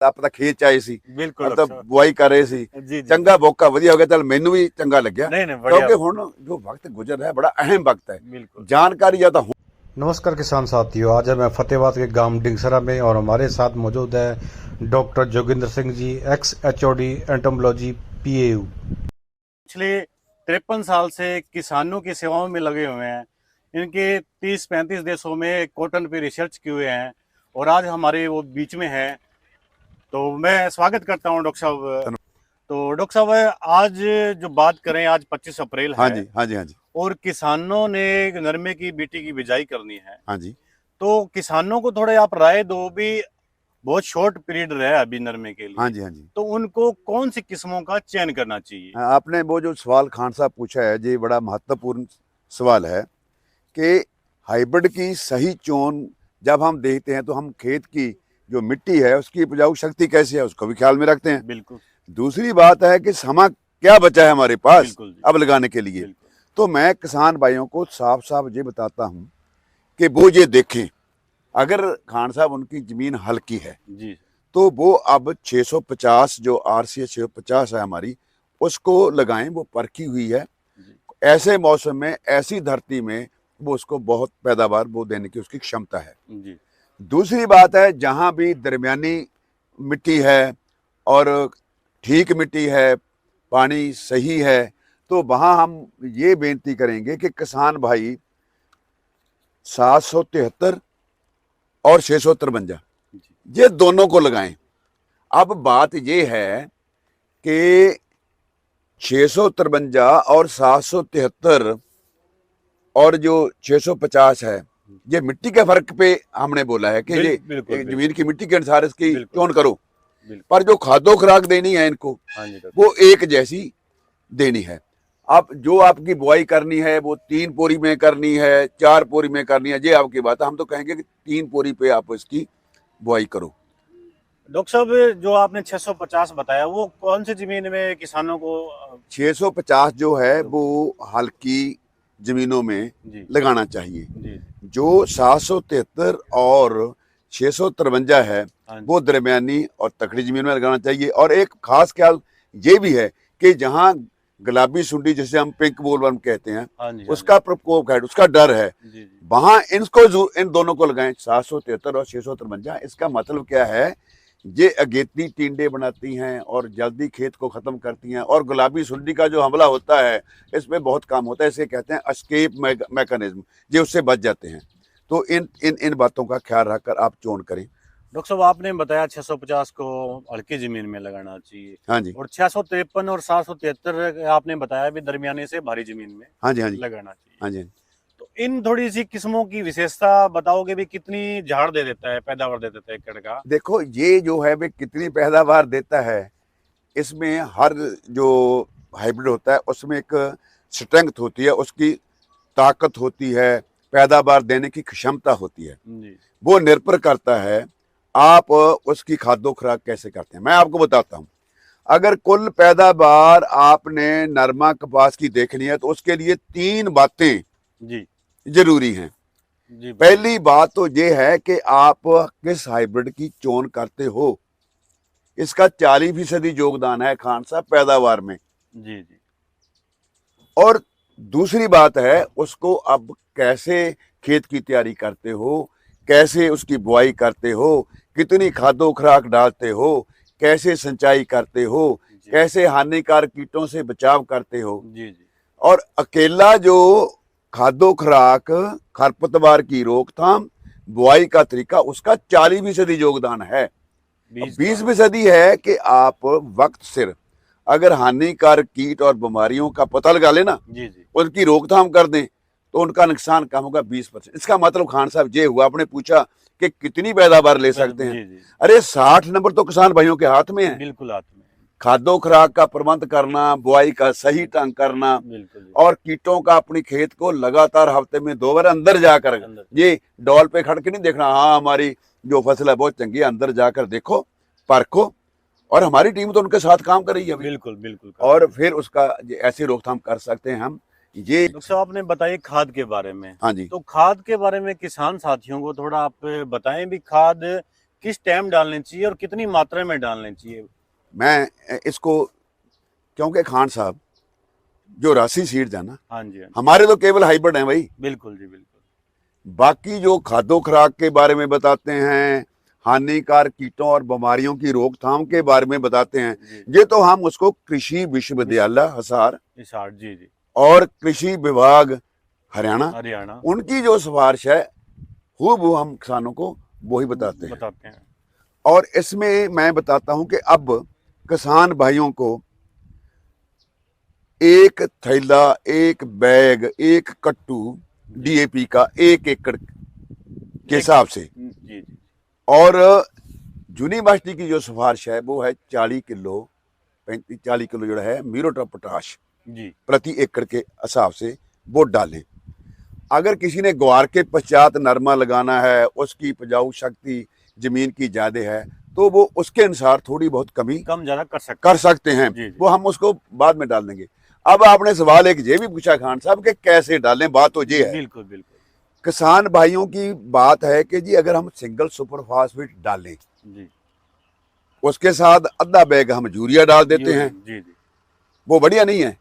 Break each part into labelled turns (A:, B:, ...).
A: ਆਪਾਂ ਤਾਂ ਖੇਤ ਚ ਆਏ ਸੀ,
B: ਬਿਲਕੁਲ
A: ਤਾਂ
B: ਡਾਕਟਰ
A: ਬੁਆਈ ਕਰ ਰਹੇ ਸੀ।
B: ਸਾਹਿਬ ਜੀ ਜੀ
A: ਚੰਗਾ ਮੌਕਾ ਵਧੀਆ ਹੋ ਗਿਆ, ਚਲ ਮੈਨੂੰ ਵੀ ਚੰਗਾ ਲੱਗਿਆ,
B: नहीं नहीं बढ़िया
A: क्योंकि हुण जो वक्त गुजर रहा है बड़ा अहम वक्त है।
B: बिल्कुल
A: जानकारी या तो
C: नमस्कार किसान साथियों, आज है मैं फतेहाबाद के गांव डिंगसरा में और हमारे साथ मौजूद है doctor Joginder Singh ji, x HOD entomology PAU।
B: पिछले 53 साल से किसानों की सेवाओं में लगे हुए हैं। इनके 30-35 देशों में कॉटन पे रिसर्च किए हुए हैं और आज हमारे वो बीच में है। तो मैं स्वागत करता हूँ डॉक्टर साहब। तो डॉक्टर साहब, आज जो बात करें, आज 25 अप्रैल
A: हाँ
B: है
A: जी, हाँ जी, हाँ जी,
B: और किसानों ने नरमे की बीटी की बिजाई करनी है।
A: हाँ जी।
B: तो किसानों को थोड़े आप राय दो भी, बहुत शॉर्ट पीरियड रहा अभी नरमे के लिए।
A: हाँ जी, हाँ जी।
B: तो उनको कौन सी किस्मों का चयन करना चाहिए?
A: आपने वो जो सवाल खान साहब पूछा है, ये बड़ा महत्वपूर्ण सवाल है कि हाइब्रिड की सही चोन जब हम देखते हैं तो हम खेत की जो मिट्टी है उसकी उपजाऊ शक्ति कैसी है उसको भी ख्याल में रखते हैं।
B: बिल्कुल
A: दूसरी बात है कि समा क्या बचा है हमारे पास
B: बिल्कुल जी,
A: अब लगाने के लिए।
B: बिल्कुल
A: तो मैं किसान भाइयों को साफ साफ ये बताता हूँ कि वो ये देखें, अगर खान साहब उनकी ज़मीन हल्की है
B: जी
A: तो वो अब 650 जो RCA 650 है हमारी, उसको लगाएं। वो परखी हुई है,
B: जी
A: ऐसे मौसम में ऐसी धरती में वो उसको बहुत पैदावार वो देने की उसकी क्षमता है।
B: जी
A: दूसरी बात है, जहाँ भी दरमियानी मिट्टी है और ठीक मिट्टी है, पानी सही है, तो वहाँ हम ये बेनती करेंगे कि किसान भाई 773 और 653
B: जी
A: ये दोनों को लगाएं। अब बात ये है कि 653 और 773 और जो 650 है, ये मिट्टी के फर्क पे हमने बोला है कि ये
B: बिल्कुल
A: जमीन की मिट्टी के अनुसार इसकी
B: बिल्कुल।
A: चोन करो,
B: बिल्कुल।
A: पर जो खादो खुराक देनी है इनको
B: हाँ जी डॉक्टर।
A: वो एक जैसी देनी है। अब जो आपकी बुआई करनी है वो 3 पोरी में करनी है, 4 पोरी में करनी है, ये आपकी बात है। हम तो कहेंगे कि 3 पोरी पे आप इसकी बुआई करो।
B: डॉक्टर साहब, जो आपने 650 बताया वो कौन सी जमीन में किसानों को
A: 650 जो है वो हल्की जमीनों में
B: जी
A: लगाना चाहिए।
B: जी
A: जो 773 और 653 है
B: हाँ जी
A: वो दरमियानी और तकड़ी जमीन में लगाना चाहिए। और एक खास ख्याल ये भी है कि जहाँ गुलाबी सुंडी जिसे हम पिंक बोलवर्म कहते हैं
B: हाँ जी
A: उसका प्रकोप है, उसका डर है,
B: जी जी
A: वहां इन दोनों को लगाएं, 773 और 653। इसका मतलब क्या है, ये अगेती टिंडे बनाती हैं और जल्दी खेत को खत्म करती हैं, और गुलाबी सुंडी का जो हमला होता है इसमें बहुत काम होता है। इसे कहते हैं एस्केप मैकेनिज्म, ये उससे बच जाते हैं। तो इन इन इन बातों का ख्याल रखकर आप चोन करें।
B: डॉक्टर साहब, आपने बताया 650 को हल्की जमीन में लगाना चाहिए
A: हाँ जी,
B: और 653 और 773 आपने बताया भी दरमियाने से भारी जमीन में
A: हाँ जी, हाँ जी,
B: लगाना चाहिए।
A: हाँ जी।
B: तो इन थोड़ी सी किस्मों की विशेषता बताओगे भी, कितनी झाड़ दे देता है, पैदावार दे देता है एकड़ का?
A: देखो ये जो है वे कितनी पैदावार देता है, इसमें हर जो हाइब्रिड होता है उसमें एक स्ट्रेंथ होती है, उसकी ताकत होती है, पैदावार देने की क्षमता होती है।
B: जी
A: वो निर्भर करता है आप उसकी खाद्य खुराक कैसे करते हैं। मैं आपको बताता हूँ, अगर कुल पैदावार आपने नरमा कपास की देखनी है तो उसके लिए 3 बातें
B: जी
A: जरूरी हैं।
B: जी
A: पहली बात तो ये है कि आप किस हाइब्रिड की चोन करते हो, इसका 40% योगदान है खान साहब पैदावार में।
B: जी जी
A: और दूसरी बात है, उसको अब कैसे खेत की तैयारी करते हो, कैसे उसकी बुआई करते हो, कितनी खादो खुराक डालते हो, कैसे सिंचाई करते हो,
B: जी
A: कैसे हानिकारक कीटों से बचाव करते हो।
B: जी जी
A: और अकेला जो खादो खुराक, खरपतवार की रोकथाम, बुआई का तरीका, उसका 40% योगदान है। 20% है कि आप वक्त सिर अगर हानिकारक कीट और बीमारियों का पता लगा लेना,
B: जी जी
A: उनकी रोकथाम कर दें, तो उनका नुकसान कम होगा 20%। इसका मतलब खान साहब ये हुआ, आपने पूछा कि कितनी पैदावार ले सकते हैं।
B: जी जी
A: अरे 60 नंबर तो किसान भाइयों के हाथ में है।
B: बिल्कुल हाथ में,
A: खाद्य खुराक का प्रबंध करना, बुआई का सही ढंग करना,
B: बिल्कुल
A: और कीटों का अपनी खेत को लगातार हफ्ते में 2 बार अंदर जाकर,
B: अंदर।
A: ये डॉल पे खड़ के नहीं देखना हाँ हमारी जो फसल है बहुत चंगी है, अंदर जाकर देखो, परखो। और हमारी टीम तो उनके साथ काम कर रही है अभी,
B: बिल्कुल बिल्कुल।
A: और फिर उसका ऐसी रोकथाम कर सकते हैं हम। ये
B: डॉक्टर साहब, आपने बताई खाद के बारे में।
A: हाँ जी,
B: तो खाद के बारे में किसान साथियों को थोड़ा आप बताएं भी, खाद किस टाइम डालनी चाहिए और कितनी मात्रा में डालनी चाहिए?
A: मैं इसको, क्योंकि खान साहब जो राशि सीड्स है ना,
B: हाँ जी, हाँ जी,
A: हमारे तो केवल हाइब्रिड हैं भाई।
B: बिल्कुल जी, बिल्कुल।
A: बाकी जो खाद्य खुराक के बारे में बताते हैं, हानिकारक कीटों और बीमारियों की रोकथाम के बारे में बताते हैं,
B: जी,
A: ये तो हम उसको कृषि विश्वविद्यालय हिसार
B: हिसार, जी जी,
A: और कृषि विभाग हरियाणा,
B: हरियाणा
A: उनकी जो सिफारिश है वो हम किसानों को वही बताते हैं।
B: बताते हैं।
A: और इसमें मैं बताता हूं कि अब किसान भाइयों को एक थैला, एक बैग, एक कट्टू डीएपी का 1 एकड़ के हिसाब से,
B: जी जी,
A: और यूनिवर्सिटी की जो सिफारिश है वो है 40 किलो 35-40 किलो जो है म्यूरेट ऑफ पोटाश
B: जी,
A: प्रति एकड़ के हिसाब से वो डालें। अगर किसी ने ग्वार के पश्चात नरमा लगाना है, उसकी उपजाऊ शक्ति जमीन की ज्यादा है, तो वो उसके अनुसार थोड़ी बहुत कमी
B: कम ज्यादा कर
A: सकते हैं।
B: जी, जी।
A: वो हम उसको बाद में डाल देंगे। अब आपने सवाल एक ये भी पूछा खान साहब कि कैसे डालें, बात तो ये है।
B: बिल्कुल बिल्कुल
A: किसान भाइयों की बात है कि जी अगर हम सिंगल सुपर फास्फेट डालें,
B: जी,
A: उसके साथ आधा बैग हम यूरिया डाल देते हैं,
B: जी जी,
A: वो बढ़िया नहीं है।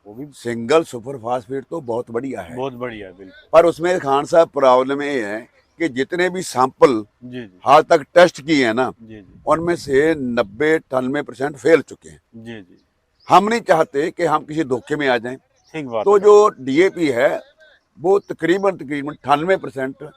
B: वो भी
A: सिंगल सुपर फास्फेट तो बहुत बढ़िया है,
B: बहुत बढ़िया है, बिल्कुल।
A: पर उसमें खान साहब प्रॉब्लम ये है कि जितने भी सैंपल
B: जी जी,
A: हाल तक टेस्ट किए हैं ना,
B: जी जी,
A: उनमें से 90-98% फेल चुके हैं।
B: जी जी,
A: हम नहीं चाहते कि हम किसी धोखे में आ जाएं।
B: ठीक बात
A: तो
B: है।
A: जो डीएपी है वो तकरीबन 98%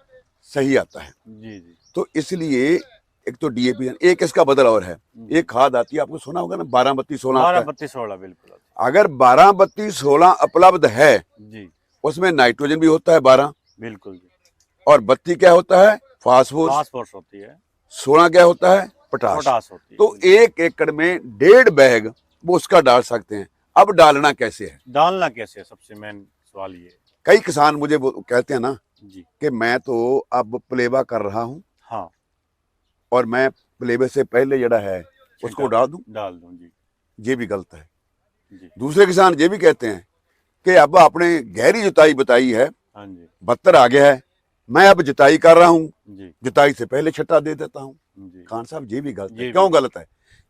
A: सही आता है।
B: जी जी,
A: तो इसलिए एक तो डीएपी है, एक इसका बदल और है, एक खाद आती है, आपको सुना होगा ना 12-32-16 आता
B: 12
A: है।
B: 32 16 बिल्कुल।
A: अगर 12-32-16 उपलब्ध है,
B: जी,
A: उसमें नाइट्रोजन भी होता है 12,
B: बिल्कुल जी,
A: और 32 क्या होता है फास्फोरस,
B: फास्फोरस होती है,
A: 16 क्या होता है पोटाश।
B: पोटास होती है।
A: तो 1 एकड़ में 1.5 बैग वो उसका डाल सकते हैं। अब डालना कैसे है,
B: डालना कैसे है, सबसे मेन सवाल ये है।
A: कई किसान मुझे वो कहते हैं ना
B: जी,
A: कि मैं तो अब प्लेबा कर रहा हूं
B: हाँ,
A: और मैं प्लेबे से पहले जड़ा है उसको डाल दूं,
B: डाल दूं जी,
A: ये भी गलत है।
B: जी,
A: दूसरे किसान ये भी कहते हैं कि अब आपने गहरी जुताई बताई है,
B: हाँ जी,
A: 72 आ गया है, मैं अब जुताई कर रहा हूं,
B: जी,
A: जुताई से पहले छट्टा दे देता हूं।
B: जी,
A: खान साहब ये भी गलत
B: ये
A: है।
B: भी
A: क्यों गलत है?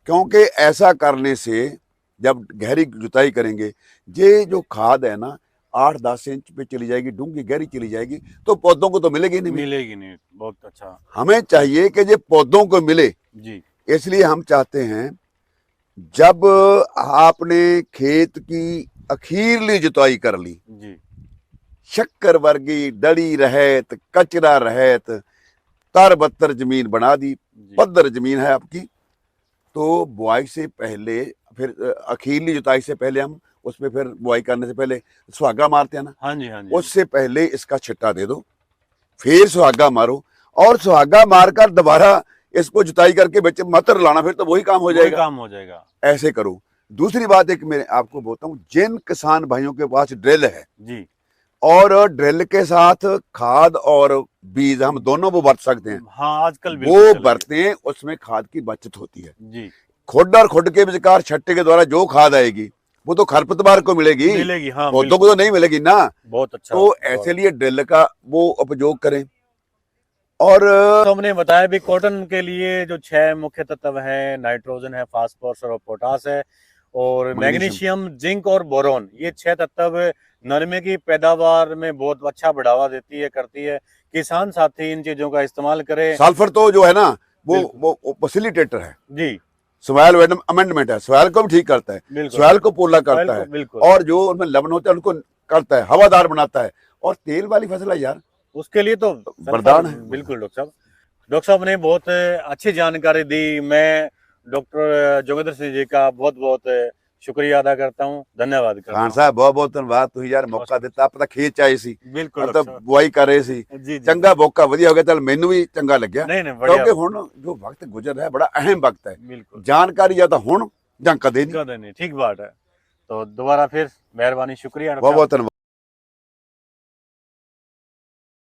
A: क्योंकि ऐसा करने से जब गहरी जुताई करेंगे, ये जो खाद है ना 8-10 इंच पे चली जाएगी, डूंगी गहरी चली जाएगी, तो पौधों को तो मिलेगी नहीं।
B: मिलेगी नहीं। बहुत अच्छा।
A: हमें चाहिए कि ये पौधों को मिले।
B: जी,
A: इसलिए हम चाहते हैं जब आपने खेत की अखीरली जुताई कर ली,
B: जी,
A: शक्कर वर्गी डली रहत, कचरा रहत, तर बत्तर जमीन बना दी,
B: जी,
A: पद्धर जमीन है आपकी, तो बुआई से पहले, फिर अखीरली जुताई से पहले हम उसमें फिर बुआई करने से पहले सुहागा मारते हैं ना,
B: हाँ जी, हाँ जी,
A: उससे पहले इसका छिट्टा दे दो, फिर सुहागा मारो, और सुहागा मारकर दोबारा इसको जुताई करके बच्चे मतर लाना, फिर तो वही काम हो
B: वही
A: जाएगा।
B: काम हो जाएगा।
A: ऐसे करो। दूसरी बात एक मैं आपको बोलता हूँ, जिन किसान भाइयों के पास ड्रिल है
B: जी,
A: और ड्रिल के साथ खाद और बीज हम दोनों वो बरत सकते हैं,
B: हाँ, आजकल
A: वो
B: बिल्कुल चल रही
A: बरतें, उसमें खाद की बचत होती है।
B: है। जी,
A: खुड और खुड के विचार छट्टे के द्वारा जो खाद आएगी वो तो खरपतवार को मिलेगी,
B: मिलेगी, हाँ,
A: पौधों को तो नहीं मिलेगी ना।
B: बहुत अच्छा।
A: तो ऐसे लिए ड्रिल का वो उपयोग करें। और
B: तो हमने बताया भी कॉटन के लिए जो 6 मुख्य तत्व है, नाइट्रोजन है, फास्फोरस और पोटास है, और मैग्नीशियम, जिंक और बोरोन, ये 6 तत्व नरमे की पैदावार में बहुत अच्छा बढ़ावा देती है, करती है। किसान साथी इन चीजों का इस्तेमाल करें।
A: सल्फर तो जो है ना वो फैसिलिटेटर है,
B: जी,
A: सॉइल अमेंडमेंट है, सॉइल को भी ठीक करता है,
B: बिल्कुल,
A: सॉइल को पोला करता है,
B: बिल्कुल,
A: और जो उनमें लवण होता है उनको करता है, हवादार बनाता है। और तेल वाली फसल है यार,
B: उसके लिए तो
A: वरदान है।
B: बिल्कुल। डॉक्टर साहब ने बहुत अच्छी जानकारी दी। मैं डॉक्टर जोगिंदर सिंह जी का बहुत बहुत शुक्रिया अदा करता हूँ, धन्यवाद करता
A: खान
B: हूँ।
A: साहब बहुत बहुत धन्यवाद, ਤੁਸੀਂ ਯਾਰ ਮੌਕਾ ਦਿੱਤਾ। ਆਪਾਂ ਤਾਂ ਖੇਤ ਚ ਆਏ ਸੀ,
B: बिल्कुल
A: ਆਪਾਂ ਤਾਂ
B: डॉक्टर साहब।
A: ਬੁਆਈ ਕਰ ਰਹੇ ਸੀ,
B: जी जी,
A: ਚੰਗਾ ਮੌਕਾ ਵਧੀਆ ਹੋ ਗਿਆ, ਚੱਲ ਮੈਨੂੰ ਵੀ ਚੰਗਾ ਲੱਗਿਆ।
B: नहीं नहीं, बढ़िया,
A: ਕਿਉਂਕਿ ਹੁਣ ਜੋ ਵਕਤ ਗੁਜ਼ਰ ਰਿਹਾ ਬੜਾ ਅਹਿਮ ਵਕਤ ਹੈ,
B: बिल्कुल,
A: ਜਾਣਕਾਰੀ ਜਾਂ ਤਾਂ ਹੁਣ ਜਾਂ ਕਦੇ ਨਹੀਂ।
B: कदर नहीं, ठीक बात है। तो दोबारा फिर मेहरबानी, शुक्रिया डॉक्टर
A: बहुत
B: साहब।
A: बहुत धन्यवाद।